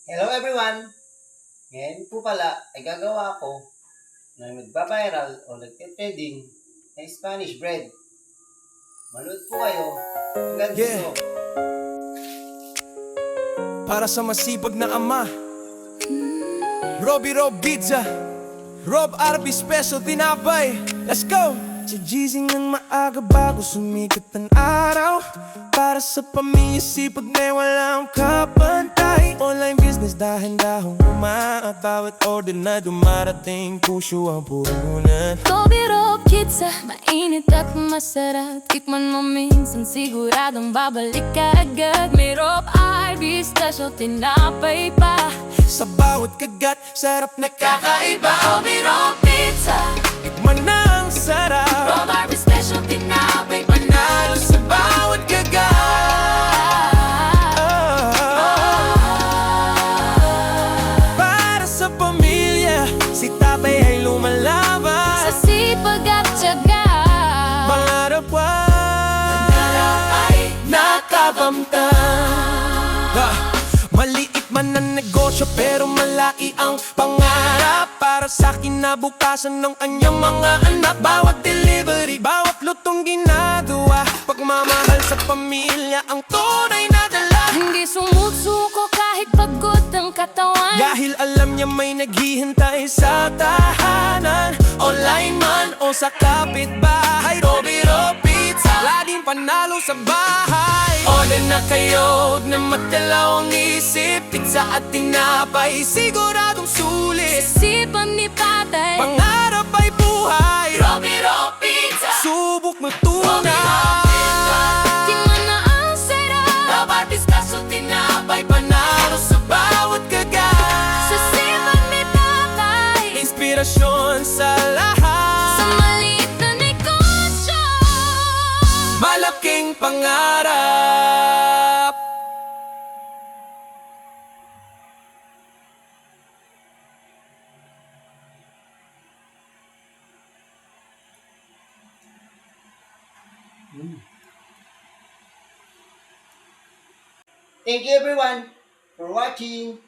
Hello everyone! Ngayon po pala ay gagawa ko ng nagbabiral o nagte-trending na Spanish bread. Manood po kayo hanggang dulo. Para sa masipag na ama, Rob Pizza, Rob RB Special Tinapay. Let's go! Gigising ng maaga bago sumikat ang araw. Para sa pamilya sipag na walang kapantay. Online business dahan-dahong umaat. Bawat order na dumarating, puso ang puhunan. Rob Pizza, mainit at masarap. Tikman mo minsan, siguradong babalik ka agad. May Rob RB Special Tinapay pa. Sa bawat kagat, sarap na kakaiba. Rob Pizza, Tikman na ang sarap. Rob RB Special Tinapay pa. Panalo sa bawat kagat. Para sa pamilya, si tatay ay lumalaban. Sa sipag at tiyaga, Pangarap ay nakakamtan. Maliit man ang negosyo pero malaki ang pangarap. Para sa kinabukasan ng anyang mga anak. Bawat delivery, bawat lutong ginagawa. Pagmamahal sa pamilya ang tunay na dala. hindi sumusuko kahit pagod ang katawan. Dahil alam niya may naghihintay sa tahanan. Online man o sa kapitbahay. Rob Pizza, laging panalo sa bahay. Order na kayo na matalaw ang isip. Pizza at tinapay, siguradong sulit. Isipan ni tatay, Pangarap ay buhay. Rob Pizza. Subok mo tunay. Tingnan na ang sarap, Rob RB Special Tinapay, panalo sa bawat kagat. sa sipag ni tatay, Inspirasyon sa lahat. sa maliit na negosyo. Malaking pangarap. Thank you everyone for watching.